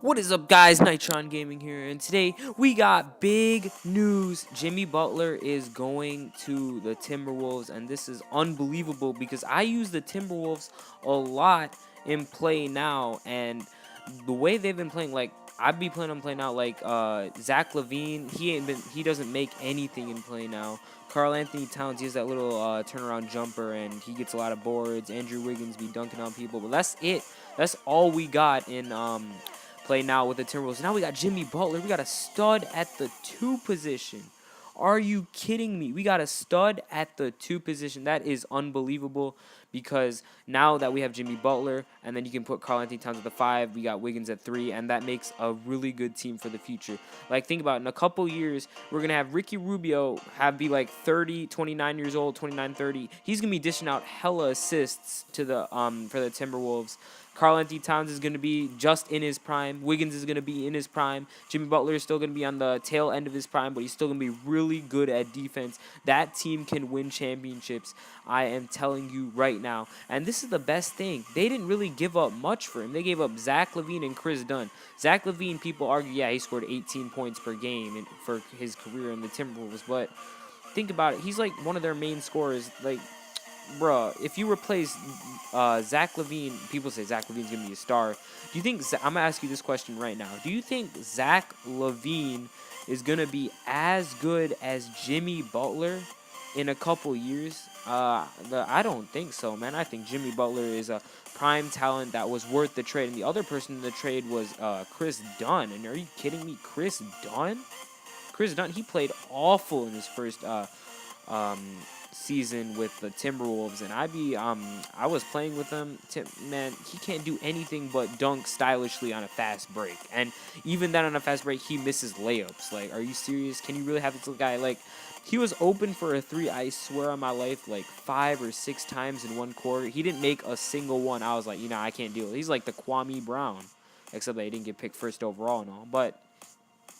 What is up, guys? Nitron Gaming here, and today we got big news. Jimmy Butler is going to the Timberwolves, and this is unbelievable because I use the Timberwolves a lot in play now, and the way they've been playing, like I'd be playing on play now, like Zach LaVine, he doesn't make anything in play now. Karl-Anthony Towns, he has that little turnaround jumper, and he gets a lot of boards. Andrew Wiggins be dunking on people, but that's it. That's all we got in play now with the Timberwolves. Now we got Jimmy Butler. We got a stud at the 2 position. Are you kidding me? We got a stud at the 2 position. That is unbelievable because now that we have Jimmy Butler, and then you can put Karl-Anthony Towns at the 5, we got Wiggins at 3, and that makes a really good team for the future. Like, think about it. In a couple years, we're going to have Ricky Rubio be like 30, 29 years old, 29, 30. He's going to be dishing out hella assists to the for the Timberwolves. Karl-Anthony Towns is going to be just in his prime. Wiggins is going to be in his prime. Jimmy Butler is still going to be on the tail end of his prime, but he's still going to be really good at defense. That team can win championships. I am telling you right now. And this is the best thing. They didn't really give up much for him. They gave up Zach LaVine and Chris Dunn. Zach LaVine, people argue, yeah, he scored 18 points per game for his career in the Timberwolves, but think about it. He's like one of their main scorers. Like, bruh, if you replace Zach LaVine, people say Zach LaVine's going to be a star. Do you think, I'm going to ask you this question right now. Do you think Zach LaVine is going to be as good as Jimmy Butler in a couple years? I don't think so, man. I think Jimmy Butler is a prime talent that was worth the trade. And the other person in the trade was Chris Dunn. And are you kidding me? Chris Dunn? Chris Dunn, he played awful in his first season with the Timberwolves, and I was playing with him. Man, he can't do anything but dunk stylishly on a fast break, and even then on a fast break, he misses layups. Like, are you serious? Can you really have this guy? Like, he was open for a 3, I swear on my life, like 5 or 6 times in one quarter. He didn't make a single one. I was like, I can't deal with it. He's like the Kwame Brown, except that he didn't get picked first overall and all, but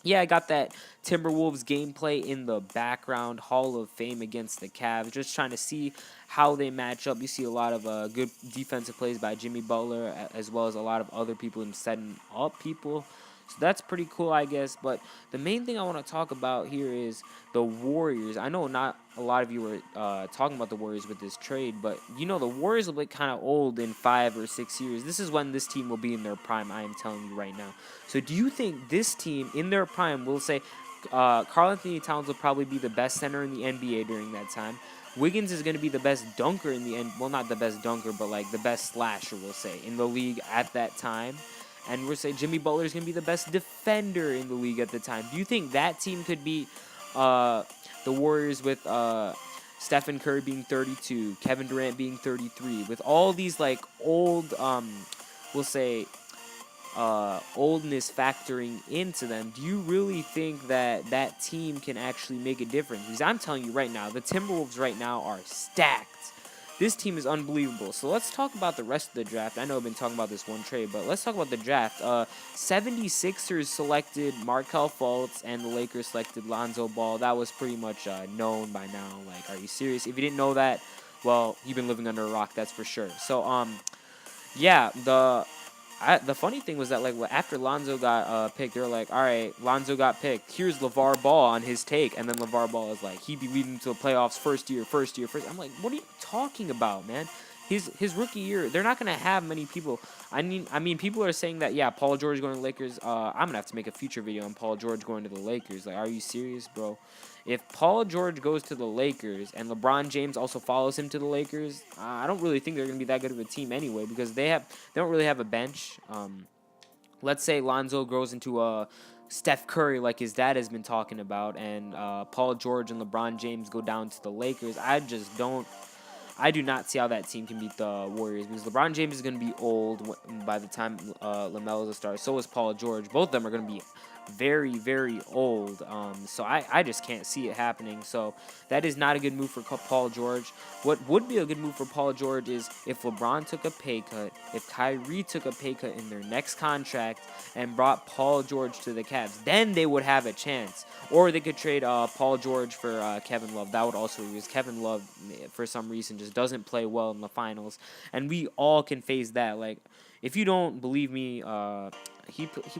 yeah, I got that Timberwolves gameplay in the background, Hall of Fame against the Cavs. Just trying to see how they match up. You see a lot of good defensive plays by Jimmy Butler, as well as a lot of other people in setting up people. So that's pretty cool, I guess. But the main thing I want to talk about here is the Warriors. I know not a lot of you were talking about the Warriors with this trade, but the Warriors will be kind of old in 5 or 6 years. This is when this team will be in their prime, I am telling you right now. So do you think this team in their prime will say Karl-Anthony Towns will probably be the best center in the NBA during that time? Wiggins is going to be the best dunker in the end. Well, not the best dunker, but like the best slasher, we'll say, in the league at that time. And we'll say Jimmy Butler is going to be the best defender in the league at the time. Do you think that team could beat the Warriors with Stephen Curry being 32, Kevin Durant being 33, with all these like old, we'll say, oldness factoring into them? Do you really think that team can actually make a difference? Because I'm telling you right now, the Timberwolves right now are stacked. This team is unbelievable. So let's talk about the rest of the draft. I know I've been talking about this one trade, but let's talk about the draft. 76ers selected Markelle Fultz, and the Lakers selected Lonzo Ball. That was pretty much known by now. Like, are you serious? If you didn't know that, well, you've been living under a rock, that's for sure. So, yeah, the funny thing was that, like, after Lonzo got picked, they were like, all right, Lonzo got picked. Here's LeVar Ball on his take. And then LeVar Ball is like, he'd be leading to the playoffs first year. I'm like, what are you talking about, man? His rookie year, they're not going to have many people. I mean, people are saying that, yeah, Paul George going to the Lakers. I'm going to have to make a future video on Paul George going to the Lakers. Like, are you serious, bro? If Paul George goes to the Lakers and LeBron James also follows him to the Lakers, I don't really think they're going to be that good of a team anyway, because they don't really have a bench. Let's say Lonzo grows into a Steph Curry like his dad has been talking about, and Paul George and LeBron James go down to the Lakers. I do not see how that team can beat the Warriors, because LeBron James is going to be old by the time LaMelo's a star. So is Paul George. Both of them are going to be very, very old. So I just can't see it happening. So that is not a good move for Paul George. What would be a good move for Paul George is if LeBron took a pay cut, if Kyrie took a pay cut in their next contract and brought Paul George to the Cavs, then they would have a chance. Or they could trade Paul George for Kevin Love. That would also be, because Kevin Love, for some reason, just doesn't play well in the finals. And we all can face that. Like, if you don't believe me,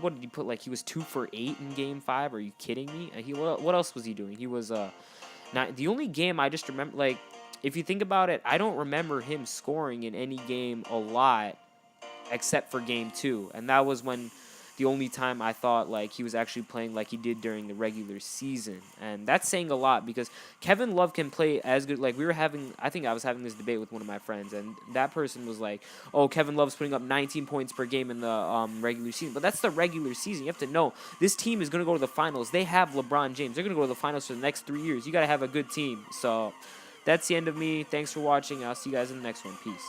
what did he put? Like, he was 2 for 8 in Game 5. Are you kidding me? What else was he doing? He was not the only game I just remember. Like, if you think about it, I don't remember him scoring in any game a lot except for Game 2, and that was when the only time I thought like he was actually playing like he did during the regular season. And that's saying a lot because Kevin Love can play as good. Like, I think I was having this debate with one of my friends, and that person was like, oh, Kevin Love's putting up 19 points per game in the regular season. But that's the regular season. You have to know this team is going to go to the finals. They have LeBron James. They're going to go to the finals for the next 3 years. You got to have a good team. So that's the end of me. Thanks for watching. I'll see you guys in the next one. Peace.